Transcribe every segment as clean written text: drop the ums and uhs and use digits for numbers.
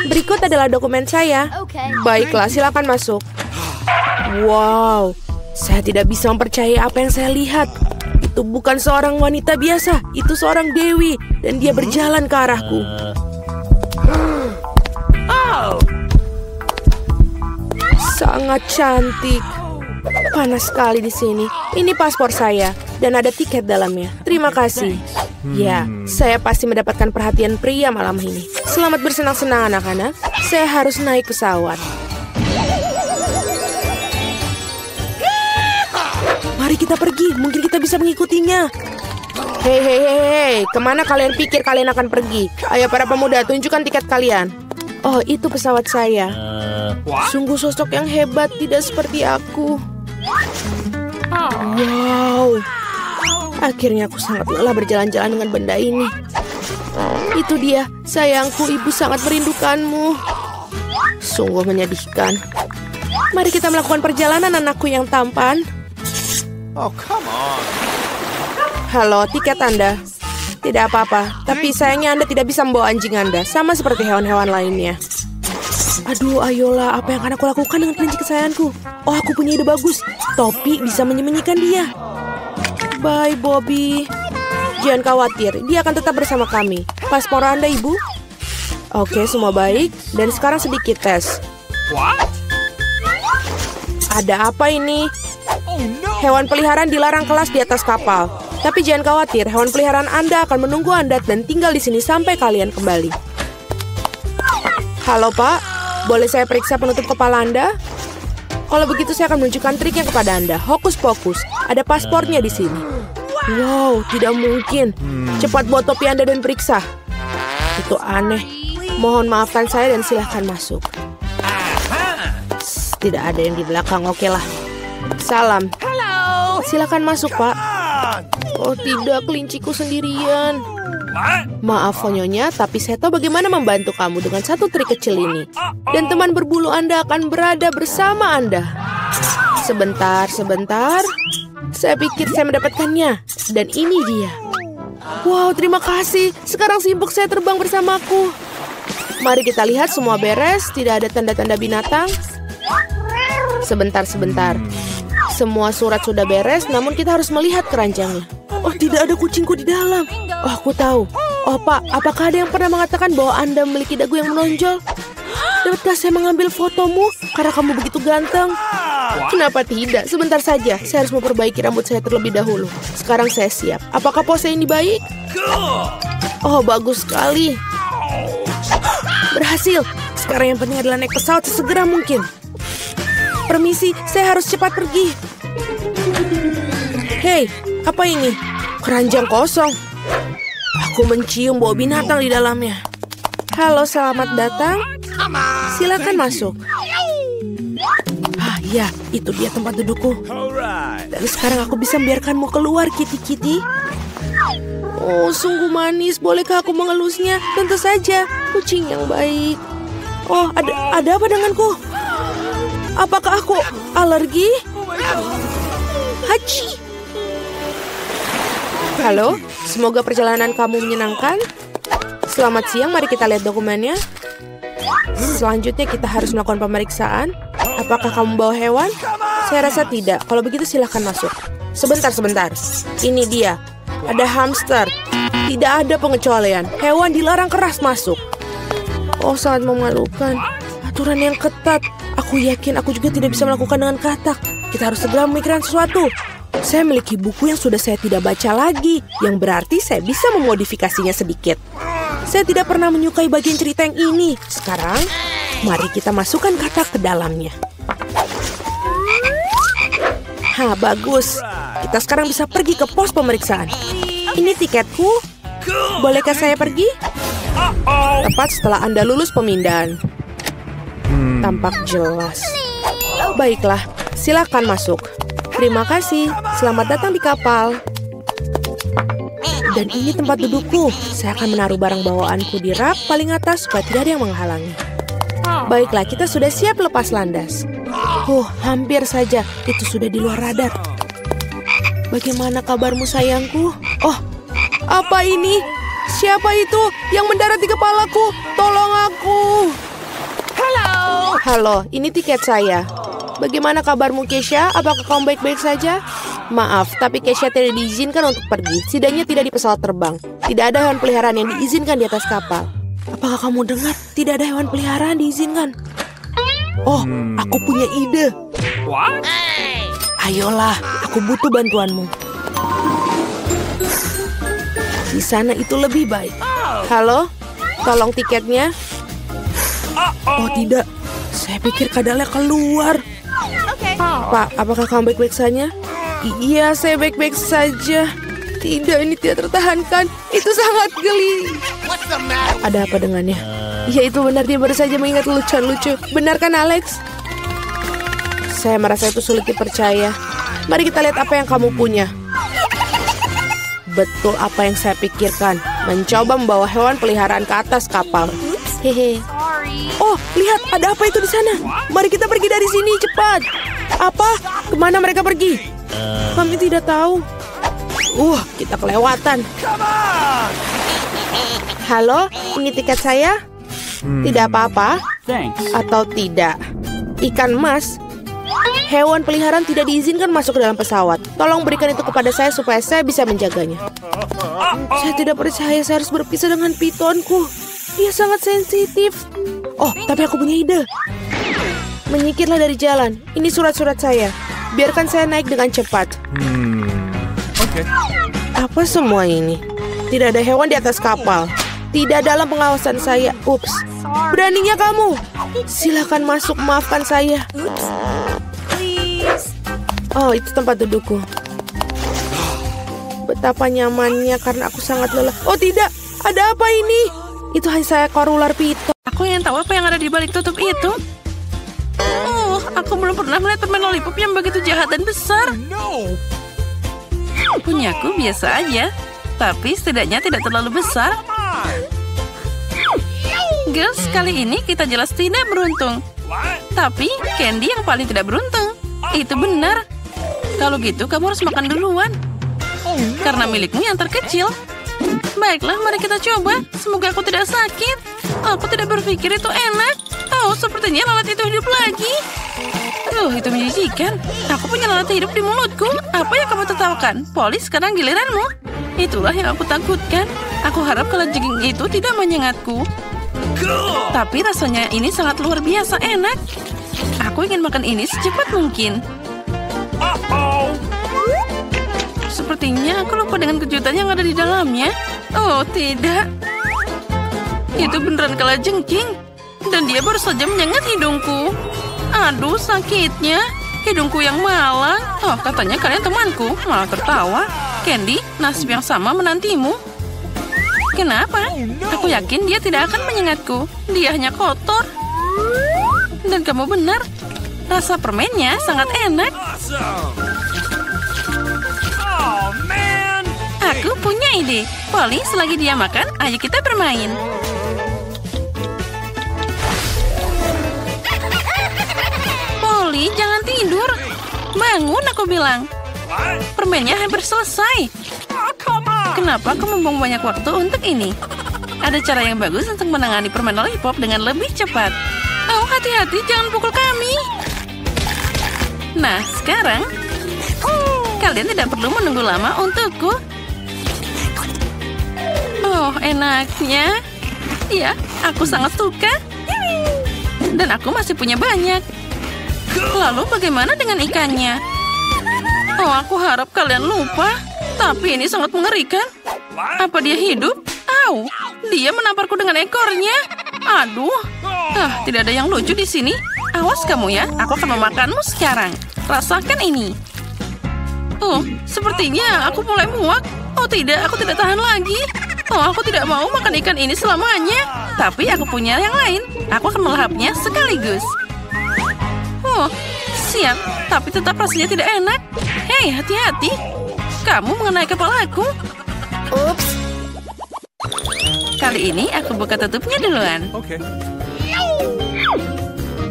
Berikut adalah dokumen saya. Baiklah, silakan masuk. Wow, saya tidak bisa mempercayai apa yang saya lihat. Itu bukan seorang wanita biasa, itu seorang dewi, dan dia berjalan ke arahku. Sangat cantik. Panas sekali di sini. Ini paspor saya dan ada tiket dalamnya. Terima kasih. Ya, saya pasti mendapatkan perhatian pria malam ini. Selamat bersenang-senang anak-anak. Saya harus naik pesawat. Mari kita pergi, mungkin kita bisa mengikutinya. Hei, kemana kalian pikir kalian akan pergi? Ayo para pemuda, tunjukkan tiket kalian. Oh, itu pesawat saya. Sungguh sosok yang hebat, tidak seperti aku. Wow. Akhirnya aku sangat lelah berjalan-jalan dengan benda ini. Itu dia, sayangku, ibu sangat merindukanmu. Sungguh menyedihkan. Mari kita melakukan perjalanan, anakku yang tampan. Oh, come on. Halo, tiket Anda. Tidak apa-apa, tapi sayangnya Anda tidak bisa membawa anjing Anda, sama seperti hewan-hewan lainnya. Aduh, ayolah, apa yang akan aku lakukan dengan kelinci kesayanganku? Oh, aku punya ide bagus. Topi bisa menyembunyikan dia. Bye, Bobby. Jangan khawatir, dia akan tetap bersama kami. Paspor Anda, Ibu? Oke, semua baik. Dan sekarang sedikit tes. Ada apa ini? Hewan peliharaan dilarang kelas di atas kapal. Tapi jangan khawatir, hewan peliharaan Anda akan menunggu Anda dan tinggal di sini sampai kalian kembali. Halo, Pak. Boleh saya periksa penutup kepala Anda? Kalau begitu saya akan menunjukkan triknya kepada Anda. Hokus pokus. Ada paspornya di sini. Wow, tidak mungkin. Cepat buat topi Anda dan periksa. Itu aneh. Mohon maafkan saya dan silahkan masuk. Tidak ada yang di belakang, oke lah. Salam. Silahkan masuk, Pak. Oh tidak, kelinciku sendirian. Maaf, Nyonya, tapi saya tahu bagaimana membantu kamu dengan satu trik kecil ini. Dan teman berbulu Anda akan berada bersama Anda. Sebentar. Saya pikir saya mendapatkannya. Dan ini dia. Wow, terima kasih. Sekarang simpuk saya terbang bersamaku. Mari kita lihat semua beres. Tidak ada tanda-tanda binatang. Sebentar. Semua surat sudah beres, namun kita harus melihat keranjangnya. Oh, tidak ada kucingku di dalam. Oh, aku tahu. Oh, Pak, apakah ada yang pernah mengatakan bahwa Anda memiliki dagu yang menonjol? Dapatkah saya mengambil fotomu karena kamu begitu ganteng? Kenapa tidak? Sebentar saja. Saya harus memperbaiki rambut saya terlebih dahulu. Sekarang saya siap. Apakah pose ini baik? Oh, bagus sekali. Berhasil. Sekarang yang penting adalah naik pesawat sesegera mungkin. Permisi, saya harus cepat pergi. Hei, apa ini? Keranjang kosong. Aku mencium bau binatang di dalamnya. Halo, selamat datang. Silakan masuk. Ah, ya, itu dia tempat dudukku. Dan sekarang aku bisa membiarkanmu keluar, Kitty. Oh, sungguh manis. Bolehkah aku mengelusnya? Tentu saja, kucing yang baik. Oh, ada apa denganku? Apakah aku alergi? Haji. Halo, semoga perjalanan kamu menyenangkan. Selamat siang, mari kita lihat dokumennya. Selanjutnya kita harus melakukan pemeriksaan. Apakah kamu bawa hewan? Saya rasa tidak. Kalau begitu silahkan masuk. Sebentar. Ini dia. Ada hamster. Tidak ada pengecualian. Hewan dilarang keras masuk. Oh, sangat memalukan. Aturan yang ketat. Aku yakin aku juga tidak bisa melakukan dengan katak. Kita harus segera memikirkan sesuatu. Saya memiliki buku yang sudah saya tidak baca lagi, yang berarti saya bisa memodifikasinya sedikit. Saya tidak pernah menyukai bagian cerita yang ini. Sekarang, mari kita masukkan katak ke dalamnya. Bagus. Kita sekarang bisa pergi ke pos pemeriksaan. Ini tiketku. Bolehkah saya pergi? Tepat setelah Anda lulus pemindahan. Tampak jelas. Baiklah, silakan masuk. Terima kasih. Selamat datang di kapal. Dan ini tempat dudukku. Saya akan menaruh barang bawaanku di rak paling atas supaya tidak ada yang menghalangi. Baiklah, kita sudah siap lepas landas. Hampir saja. Itu sudah di luar radar. Bagaimana kabarmu, sayangku? Oh, apa ini? Siapa itu yang mendarat di kepalaku? Tolong aku! Halo, ini tiket saya. Bagaimana kabarmu, Keisha? Apakah kamu baik-baik saja? Maaf, tapi Keisha tidak diizinkan untuk pergi. Setidaknya tidak di pesawat terbang. Tidak ada hewan peliharaan yang diizinkan di atas kapal. Apakah kamu dengar? Tidak ada hewan peliharaan diizinkan. Oh, aku punya ide. What? Ayolah, aku butuh bantuanmu. Di sana itu lebih baik. Halo, tolong tiketnya. Oh tidak, saya pikir kadalnya keluar. Pak, apakah kamu baik-baik saja? Iya, saya baik-baik saja. Tidak, ini tidak tertahankan. Itu sangat geli. Ada apa dengannya? Ya itu benar, dia baru saja mengingat lucu-lucu. Benar kan, Alex? Saya merasa itu sulit dipercaya. Mari kita lihat apa yang kamu punya. Betul apa yang saya pikirkan. Mencoba membawa hewan peliharaan ke atas kapal. Hehe. Oh, lihat, ada apa itu di sana? Mari kita pergi dari sini, cepat. Apa? Kemana mereka pergi? Kami tidak tahu. Kita kelewatan. Halo, ini tiket saya? Tidak apa-apa? Atau tidak? Ikan emas? Hewan peliharaan tidak diizinkan masuk ke dalam pesawat. Tolong berikan itu kepada saya supaya saya bisa menjaganya. Saya tidak percaya saya harus berpisah dengan pitonku. Dia sangat sensitif. Oh, tapi aku punya ide. Menyingkirlah dari jalan. Ini surat-surat saya. Biarkan saya naik dengan cepat. Okay. Apa semua ini? Tidak ada hewan di atas kapal. Tidak dalam pengawasan saya. Ups. Beraninya kamu. Silakan masuk, maafkan saya. Oh, itu tempat dudukku. Betapa nyamannya karena aku sangat lelah. Oh tidak, ada apa ini? Itu hanya seekor ular piton. Aku ingin tahu apa yang ada di balik tutup itu. Aku belum pernah melihat permen lollipop yang begitu jahat dan besar. Punyaku biasa aja, tapi setidaknya tidak terlalu besar. Girls, kali ini kita jelas tidak beruntung. Tapi Candy yang paling tidak beruntung. Itu benar. Kalau gitu kamu harus makan duluan. Karena milikmu yang terkecil. Baiklah, mari kita coba. Semoga aku tidak sakit. Aku tidak berpikir itu enak. Oh, sepertinya lalat itu hidup lagi. Itu menjijikan. Aku punya lalat hidup di mulutku. Apa yang kamu tertawakan? Polly, sekarang giliranmu. Itulah yang aku takutkan. Aku harap kalajengking itu tidak menyengatku. Tapi rasanya ini sangat luar biasa enak. Aku ingin makan ini secepat mungkin. Sepertinya aku lupa dengan kejutan yang ada di dalamnya. Oh, tidak. Itu beneran kalajengking. Dan dia baru saja menyengat hidungku. Aduh, sakitnya. Hidungku yang malang. Oh, katanya kalian temanku. Malah tertawa. Candy, nasib yang sama menantimu. Kenapa? Aku yakin dia tidak akan menyengatku. Dia hanya kotor. Dan kamu benar. Rasa permennya sangat enak. Aku punya ide. Polly, selagi dia makan, ayo kita bermain. Polly, jangan tidur. Bangun, aku bilang. Permennya hampir selesai. Kenapa kamu membuang banyak waktu untuk ini? Ada cara yang bagus untuk menangani permen lollipop dengan lebih cepat. Oh, hati-hati, jangan pukul kami. Nah, sekarang kalian tidak perlu menunggu lama untukku. Oh, enaknya. Ya, aku sangat suka. Dan aku masih punya banyak. Lalu bagaimana dengan ikannya? Oh, aku harap kalian lupa. Tapi ini sangat mengerikan. Apa dia hidup? Au, dia menamparku dengan ekornya. Aduh. Tidak ada yang lucu di sini. Awas kamu ya, aku akan memakanmu sekarang. Rasakan ini. Sepertinya aku mulai muak. Oh tidak, aku tidak tahan lagi. Aku tidak mau makan ikan ini selamanya. Tapi aku punya yang lain. Aku akan melahapnya sekaligus. Siap. Tapi tetap rasanya tidak enak. Hei, hati-hati. Kamu mengenai kepalaku. Ups. Kali ini aku buka tutupnya duluan. Okay.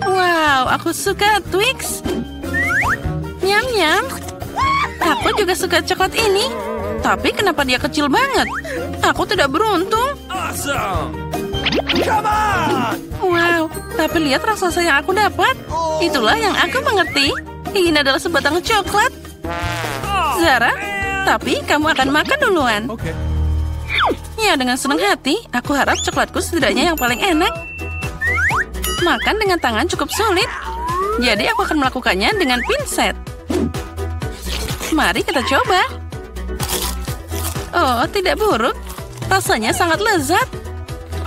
Wow, aku suka Twix. Nyam-nyam. Aku juga suka coklat ini. Tapi kenapa dia kecil banget? Aku tidak beruntung. Awesome. Come on. Wow, Tapi lihat raksasa yang aku dapat. Itulah yang aku mengerti. Ini adalah sebatang coklat. Zara, tapi kamu akan makan duluan. Okay. Ya, dengan senang hati, aku harap coklatku setidaknya yang paling enak. Makan dengan tangan cukup sulit. Jadi aku akan melakukannya dengan pinset. Mari kita coba. Oh, tidak buruk. Rasanya sangat lezat.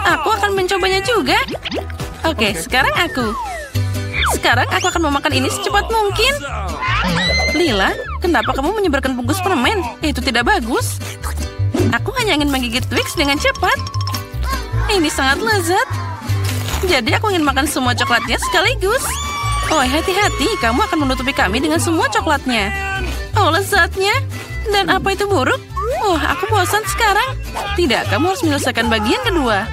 Aku akan mencobanya juga. Oke, sekarang aku. Sekarang aku akan memakan ini secepat mungkin. Lila, kenapa kamu menyebarkan bungkus permen? Itu tidak bagus. Aku hanya ingin menggigit Twix dengan cepat. Ini sangat lezat. Jadi aku ingin makan semua coklatnya sekaligus. Oh, hati-hati, kamu akan menutupi kami dengan semua coklatnya. Oh, lezatnya. Dan apa itu buruk? Oh, aku bosan sekarang. Tidak, kamu harus menyelesaikan bagian kedua.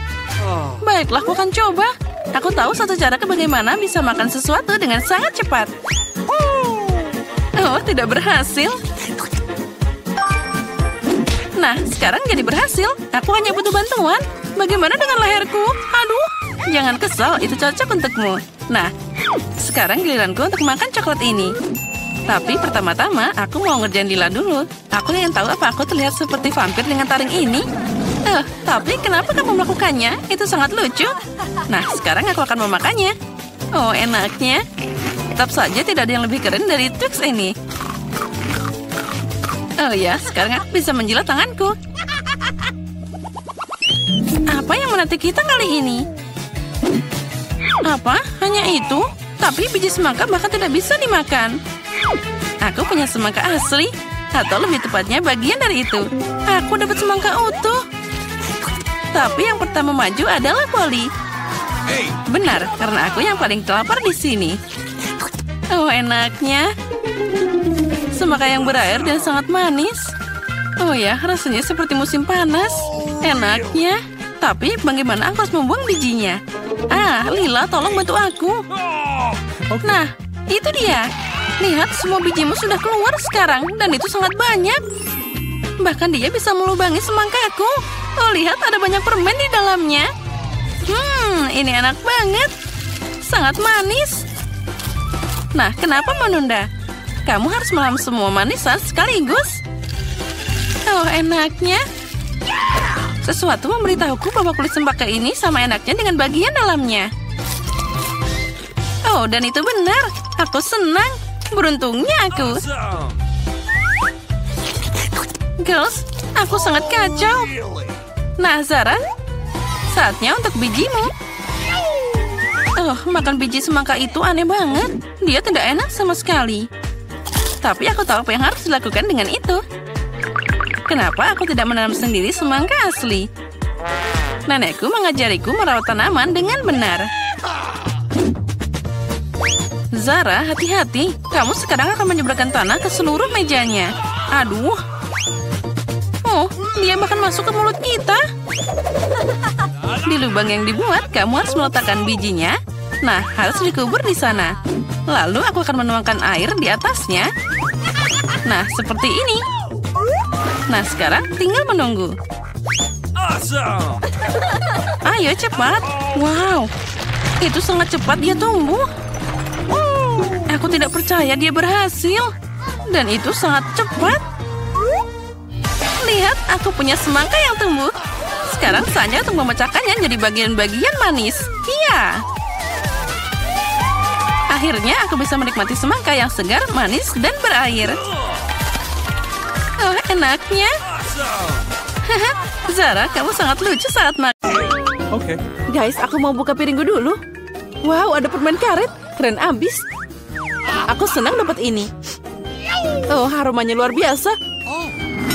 Baiklah, aku akan coba. Aku tahu satu cara bagaimana bisa makan sesuatu dengan sangat cepat. Oh, tidak berhasil. Nah, sekarang jadi berhasil. Aku hanya butuh bantuan. Bagaimana dengan leherku? Aduh, jangan kesal, itu cocok untukmu. Nah, sekarang giliranku untuk makan coklat ini. Tapi pertama-tama, aku mau ngerjain Lila dulu. Aku ingin tahu apa aku terlihat seperti vampir dengan taring ini. Tapi kenapa kamu melakukannya? Itu sangat lucu. Nah, sekarang aku akan memakannya. Oh, enaknya. Tetap saja tidak ada yang lebih keren dari Twix ini. Oh ya, sekarang aku bisa menjilat tanganku. Apa yang menanti kita kali ini? Apa? Hanya itu? Tapi biji semangka bahkan tidak bisa dimakan. Aku punya semangka asli. Atau lebih tepatnya bagian dari itu. Aku dapat semangka utuh. Tapi yang pertama maju adalah Polly. Benar, karena aku yang paling lapar di sini. Oh, enaknya. Semangka yang berair dan sangat manis. Oh ya, rasanya seperti musim panas. Enaknya. Tapi bagaimana aku harus membuang bijinya? Lila, tolong bantu aku. Nah, itu dia. Lihat, semua bijimu sudah keluar sekarang. Dan itu sangat banyak. Bahkan dia bisa melubangi semangkaku. Oh, lihat, ada banyak permen di dalamnya. Ini enak banget. Sangat manis. Nah, kenapa menunda? Kamu harus melam semua manisan sekaligus. Oh, enaknya. Sesuatu memberitahuku bahwa kulit semangka ini sama enaknya dengan bagian dalamnya. Oh, dan itu benar. Aku senang. Beruntungnya aku. Girls, aku sangat kacau. Nah, Zara, saatnya untuk bijimu. Oh, makan biji semangka itu aneh banget. Dia tidak enak sama sekali. Tapi aku tahu apa yang harus dilakukan dengan itu. Kenapa aku tidak menanam sendiri semangka asli? Nenekku mengajariku merawat tanaman dengan benar. Zara, hati-hati. Kamu sekarang akan menyebarkan tanah ke seluruh mejanya. Aduh. Oh, dia bahkan masuk ke mulut kita. Di lubang yang dibuat, kamu harus meletakkan bijinya. Nah, harus dikubur di sana. Lalu aku akan menuangkan air di atasnya. Nah, seperti ini. Nah, sekarang tinggal menunggu. Ayo, cepat. Wow, itu sangat cepat dia tumbuh. Aku tidak percaya dia berhasil. Dan itu sangat cepat. Lihat, aku punya semangka yang tumbuh. Sekarang saatnya untuk memecahkannya jadi bagian-bagian manis. Iya. Akhirnya aku bisa menikmati semangka yang segar, manis, dan berair. Oh, enaknya. Zara, kamu sangat lucu saat makan. Okay. Guys, aku mau buka piringku dulu. Wow, ada permen karet. Keren abis. Aku senang dapat ini. Oh, aromanya luar biasa.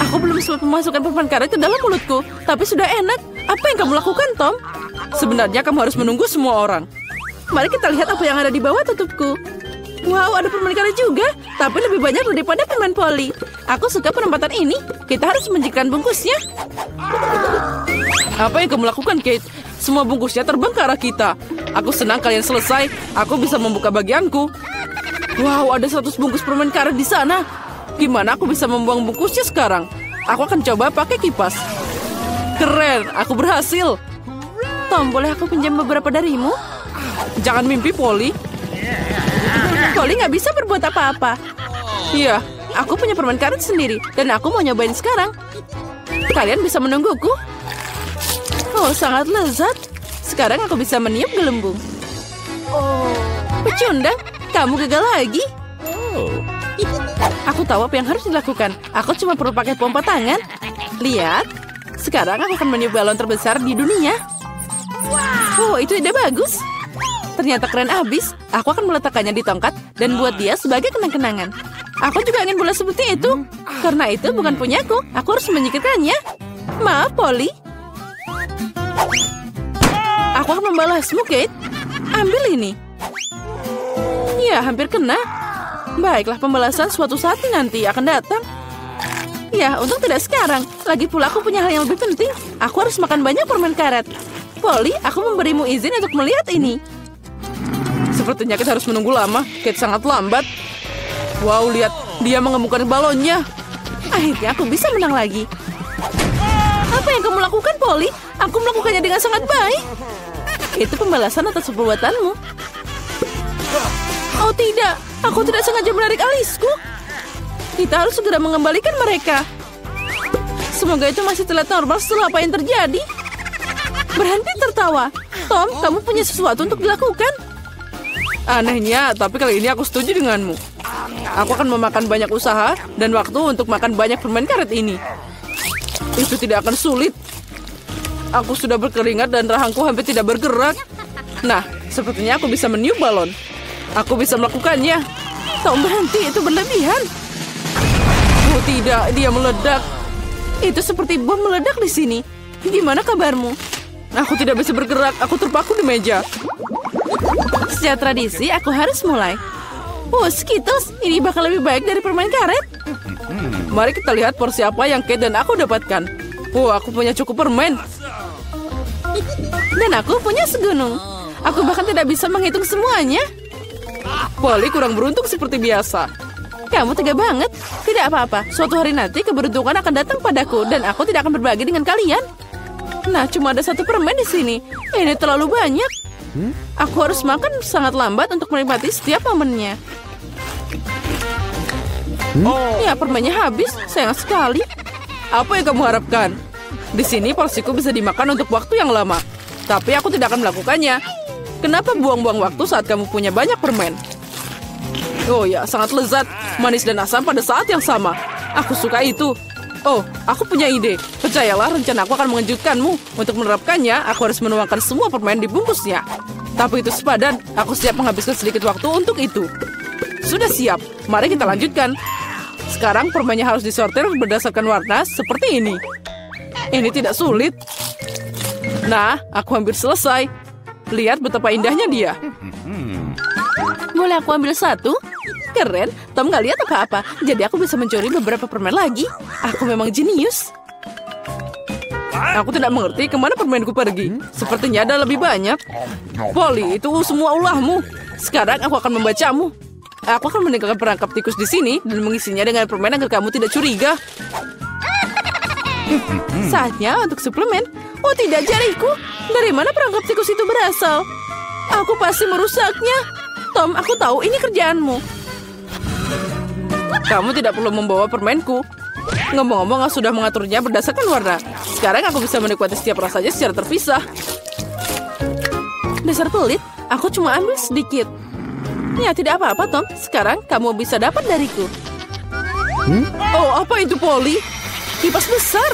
Aku belum sempat memasukkan permen karet ke dalam mulutku. Tapi sudah enak. Apa yang kamu lakukan, Tom? Sebenarnya kamu harus menunggu semua orang. Mari kita lihat apa yang ada di bawah tutupku. Wow, ada permen karet juga. Tapi lebih banyak daripada permen Polly. Aku suka penempatan ini. Kita harus menjikkan bungkusnya. Apa yang kamu lakukan, Kate? Semua bungkusnya terbang ke arah kita. Aku senang kalian selesai. Aku bisa membuka bagianku. Wow, ada 100 bungkus permen karet di sana. Gimana aku bisa membuang bungkusnya sekarang? Aku akan coba pakai kipas. Keren, aku berhasil. Tom, boleh aku pinjam beberapa darimu? Jangan mimpi, Polly. Polly nggak bisa berbuat apa-apa. Iya, aku punya permen karet sendiri. Dan aku mau nyobain sekarang. Kalian bisa menungguku? Oh, sangat lezat. Sekarang aku bisa meniup gelembung. Pecundang, kamu gagal lagi. Aku tahu apa yang harus dilakukan. Aku cuma perlu pakai pompa tangan. Lihat, sekarang aku akan meniup balon terbesar di dunia. Oh, itu ide bagus. Ternyata keren abis. Aku akan meletakkannya di tongkat dan buat dia sebagai kenang-kenangan. Aku juga ingin bola seperti itu. Karena itu bukan punyaku. Aku harus menyingkirkannya. Maaf, Polly. Aku akan membalasmu, Kate. Ambil ini. Ya, hampir kena. Baiklah, pembalasan suatu saat nanti akan datang. Ya, untung tidak sekarang. Lagi pula aku punya hal yang lebih penting. Aku harus makan banyak permen karet. Polly, aku memberimu izin untuk melihat ini. Sepertinya kita harus menunggu lama. Kate sangat lambat. Wow, lihat. Dia mengemukan balonnya. Akhirnya aku bisa menang lagi. Apa yang kamu lakukan, Polly? Aku melakukannya dengan sangat baik. Itu pembalasan atas perbuatanmu. Oh tidak, aku tidak sengaja menarik alisku. Kita harus segera mengembalikan mereka. Semoga itu masih terlihat normal setelah apa yang terjadi. Berhenti tertawa. Tom, kamu punya sesuatu untuk dilakukan. Anehnya, tapi kali ini aku setuju denganmu. Aku akan memakan banyak usaha dan waktu untuk makan banyak permen karet ini. Itu tidak akan sulit. Aku sudah berkeringat dan rahangku hampir tidak bergerak. Nah, sepertinya aku bisa meniup balon. Aku bisa melakukannya. Tom, berhenti, itu berlebihan. Oh tidak, dia meledak. Itu seperti bom meledak di sini. Gimana kabarmu? Aku tidak bisa bergerak, aku terpaku di meja. Sejak tradisi, aku harus mulai. Oh, Skittles, ini bakal lebih baik dari permen karet. Mari kita lihat porsi apa yang Kate dan aku dapatkan. Oh, aku punya cukup permen. Dan aku punya segunung. Aku bahkan tidak bisa menghitung semuanya. Polly kurang beruntung seperti biasa. Kamu tega banget. Tidak apa-apa, suatu hari nanti keberuntungan akan datang padaku dan aku tidak akan berbagi dengan kalian. Nah, cuma ada satu permen di sini. Ini terlalu banyak. Aku harus makan sangat lambat untuk menikmati setiap momennya. Ya, permennya habis. Sayang sekali. Apa yang kamu harapkan? Di sini porsiku bisa dimakan untuk waktu yang lama. Tapi aku tidak akan melakukannya. Kenapa buang-buang waktu saat kamu punya banyak permen? Oh ya, sangat lezat. Manis dan asam pada saat yang sama. Aku suka itu. Oh, aku punya ide. Percayalah, rencanaku akan mengejutkanmu. Untuk menerapkannya, aku harus menuangkan semua permen di bungkusnya. Tapi itu sepadan. Aku siap menghabiskan sedikit waktu untuk itu. Sudah siap. Mari kita lanjutkan. Sekarang permennya harus disortir berdasarkan warna seperti ini. Ini tidak sulit. Nah, aku hampir selesai. Lihat betapa indahnya dia. Boleh aku ambil satu? Keren, Tom gak lihat apa-apa. Jadi aku bisa mencuri beberapa permen lagi. Aku memang jenius. Aku tidak mengerti kemana permenku pergi. Sepertinya ada lebih banyak. Polly, itu semua ulahmu. Sekarang aku akan membacamu. Aku akan meninggalkan perangkap tikus di sini dan mengisinya dengan permen agar kamu tidak curiga. Saatnya untuk suplemen. Oh tidak, jariku. Dari mana perangkap tikus itu berasal? Aku pasti merusaknya. Tom, aku tahu ini kerjaanmu. Kamu tidak perlu membawa permenku. Ngomong-ngomong, aku sudah mengaturnya berdasarkan warna. Sekarang aku bisa menikmati setiap rasanya secara terpisah. Dasar pelit, aku cuma ambil sedikit. Ya, tidak apa-apa, Tom. Sekarang kamu bisa dapat dariku. Oh, apa itu, Polly? Kipas besar.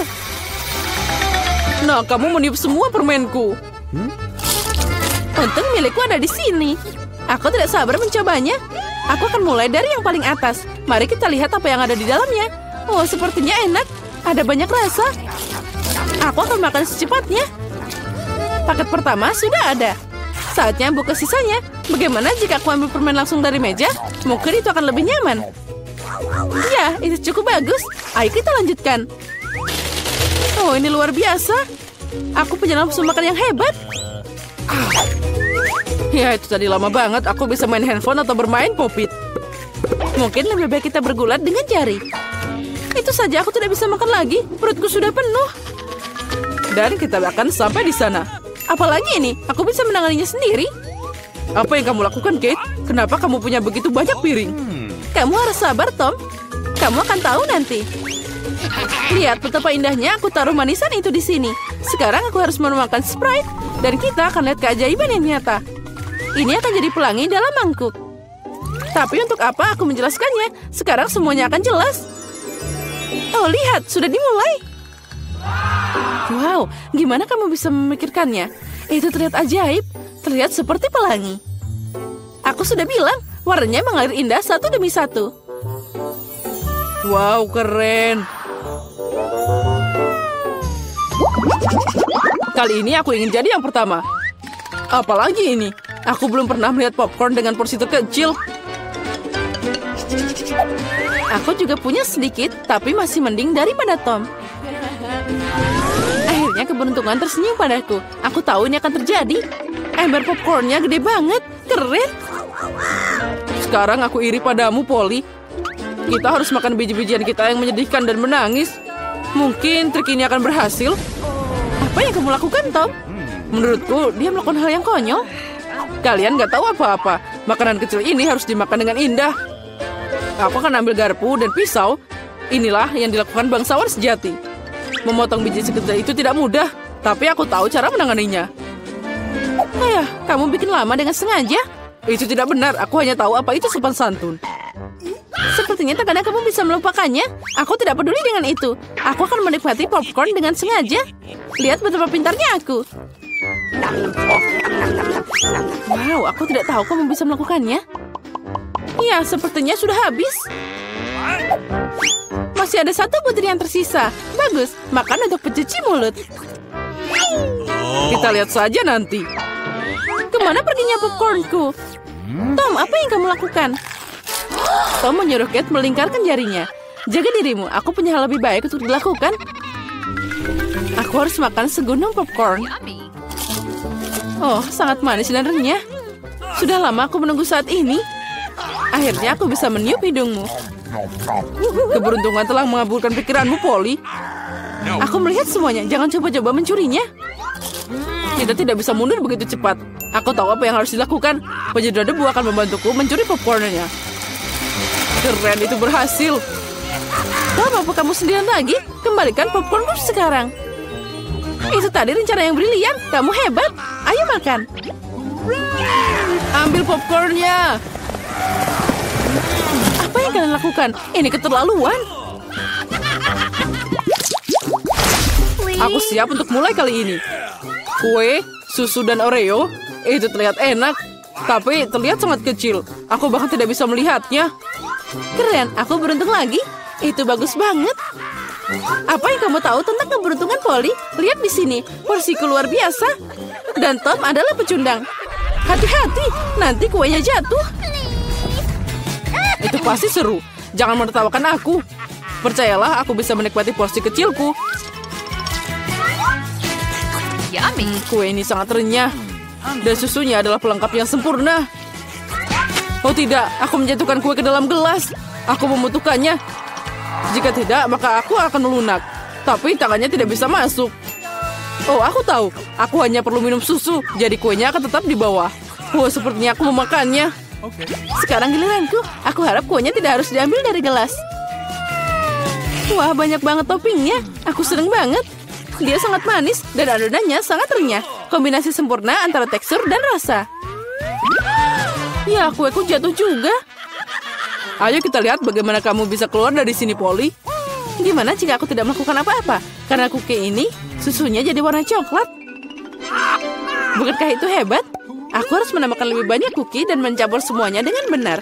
Nah, kamu meniup semua permenku. Untung milikku ada di sini. Aku tidak sabar mencobanya. Aku akan mulai dari yang paling atas. Mari kita lihat apa yang ada di dalamnya. Oh, sepertinya enak. Ada banyak rasa. Aku akan makan secepatnya. Paket pertama sudah ada. Saatnya buka sisanya. Bagaimana jika aku ambil permen langsung dari meja? Mungkin itu akan lebih nyaman. Ya, itu cukup bagus. Ayo kita lanjutkan. Oh, ini luar biasa. Aku punya nafsu makan yang hebat. Ya, itu tadi lama banget. Aku bisa main handphone atau bermain popit. Mungkin lebih baik kita bergulat dengan jari. Itu saja, aku tidak bisa makan lagi. Perutku sudah penuh. Dan kita akan sampai di sana. Apalagi ini, aku bisa menanganinya sendiri. Apa yang kamu lakukan, Kate? Kenapa kamu punya begitu banyak piring? Kamu harus sabar, Tom. Kamu akan tahu nanti. Lihat betapa indahnya aku taruh manisan itu di sini. Sekarang aku harus menuangkan Sprite. Dan kita akan lihat keajaiban yang nyata. Ini akan jadi pelangi dalam mangkuk. Tapi untuk apa aku menjelaskannya? Sekarang semuanya akan jelas. Oh, lihat. Sudah dimulai. Wow, gimana kamu bisa memikirkannya? Itu terlihat ajaib. Terlihat seperti pelangi. Aku sudah bilang, warnanya mengalir indah satu demi satu. Wow, keren. Kali ini aku ingin jadi yang pertama. Apalagi ini? Aku belum pernah melihat popcorn dengan porsi terkecil. Aku juga punya sedikit, tapi masih mending daripada Tom. Akhirnya keberuntungan tersenyum padaku. Aku tahu ini akan terjadi. Ember popcornnya gede banget. Keren. Sekarang aku iri padamu, Polly. Kita harus makan biji-bijian kita yang menyedihkan dan menangis. Mungkin trik ini akan berhasil. Apa yang kamu lakukan, Tom? Menurutku, dia melakukan hal yang konyol. Kalian gak tahu apa-apa. Makanan kecil ini harus dimakan dengan indah. Aku akan ambil garpu dan pisau. Inilah yang dilakukan bangsawan sejati. Memotong biji sekecil itu tidak mudah, tapi aku tahu cara menanganinya. Ayah, kamu bikin lama dengan sengaja? Itu tidak benar, aku hanya tahu apa itu sopan santun. Sepertinya terkadang kamu bisa melupakannya. Aku tidak peduli dengan itu. Aku akan menikmati popcorn dengan sengaja. Lihat betapa pintarnya aku. Wow, aku tidak tahu kamu bisa melakukannya. Iya, sepertinya sudah habis. Masih ada satu butir yang tersisa. Bagus, makan untuk pencuci mulut. Kita lihat saja nanti. Kemana perginya popcornku? Tom, apa yang kamu lakukan? Tom menyuruh Kate melingkarkan jarinya. Jaga dirimu, aku punya hal lebih baik untuk dilakukan. Aku harus makan segunung popcorn. Oh, sangat manis dan renyah. Sudah lama aku menunggu saat ini. Akhirnya aku bisa meniup hidungmu. Keberuntungan telah mengabulkan pikiranmu, Polly. Aku melihat semuanya, jangan coba-coba mencurinya. Kita tidak bisa mundur begitu cepat. Aku tahu apa yang harus dilakukan. Penyedot debu akan membantuku mencuri popcornnya. Keren, itu berhasil. Tom, apa kamu sendirian lagi? Kembalikan popcornku sekarang. Itu tadi rencana yang brilian. Kamu hebat. Ayo makan. Ambil popcornnya. Apa yang kalian lakukan? Ini keterlaluan. Aku siap untuk mulai kali ini. Kue, susu, dan Oreo. Itu terlihat enak. Tapi terlihat sangat kecil. Aku bahkan tidak bisa melihatnya. Keren, aku beruntung lagi. Itu bagus banget. Apa yang kamu tahu tentang keberuntungan, Polly? Lihat di sini, porsiku luar biasa. Dan Tom adalah pecundang. Hati-hati, nanti kuenya jatuh. Itu pasti seru. Jangan menertawakan aku. Percayalah, aku bisa menikmati porsi kecilku. Kue ini sangat renyah. Dan susunya adalah pelengkap yang sempurna. Oh tidak, aku menjatuhkan kue ke dalam gelas. Aku membutuhkannya. Jika tidak, maka aku akan melunak. Tapi tangannya tidak bisa masuk. Oh, aku tahu. Aku hanya perlu minum susu. Jadi kuenya akan tetap di bawah. Oh, sepertinya aku memakannya. Sekarang giliranku. Aku harap kuenya tidak harus diambil dari gelas. Wah, banyak banget toppingnya. Aku seneng banget. Dia sangat manis dan adonannya sangat renyah. Kombinasi sempurna antara tekstur dan rasa. Ya, kueku jatuh juga. Ayo kita lihat bagaimana kamu bisa keluar dari sini, Polly. Gimana jika aku tidak melakukan apa-apa? Karena cookie ini, susunya jadi warna coklat. Bukankah itu hebat? Aku harus menambahkan lebih banyak cookie dan mencampur semuanya dengan benar.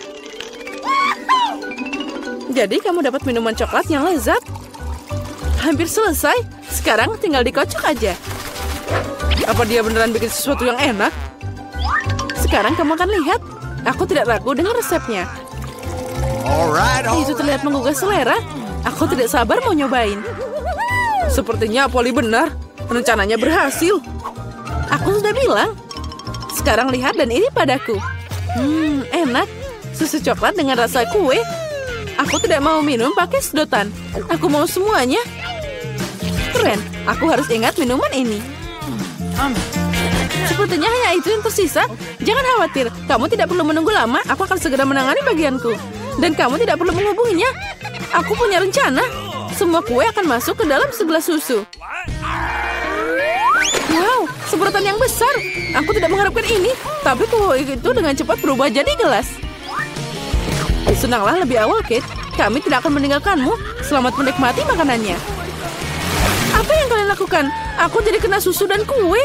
Jadi kamu dapat minuman coklat yang lezat. Hampir selesai. Sekarang tinggal dikocok aja. Apa dia beneran bikin sesuatu yang enak? Sekarang kamu akan lihat. Aku tidak ragu dengan resepnya. Itu terlihat menggugah selera. Aku tidak sabar mau nyobain. Sepertinya Polly benar. Rencananya berhasil. Aku sudah bilang. Sekarang lihat dan iri padaku. Enak. Susu coklat dengan rasa kue. Aku tidak mau minum pakai sedotan. Aku mau semuanya. Keren. Aku harus ingat minuman ini. Sepertinya hanya itu yang tersisa. Jangan khawatir, kamu tidak perlu menunggu lama. Aku akan segera menangani bagianku. Dan kamu tidak perlu menghubunginya. Aku punya rencana. Semua kue akan masuk ke dalam segelas susu. Wow, semprotan yang besar. Aku tidak mengharapkan ini. Tapi kue itu dengan cepat berubah jadi gelas. Senanglah lebih awal, Kate. Kami tidak akan meninggalkanmu. Selamat menikmati makanannya. Apa yang kalian lakukan? Aku jadi kena susu dan kue.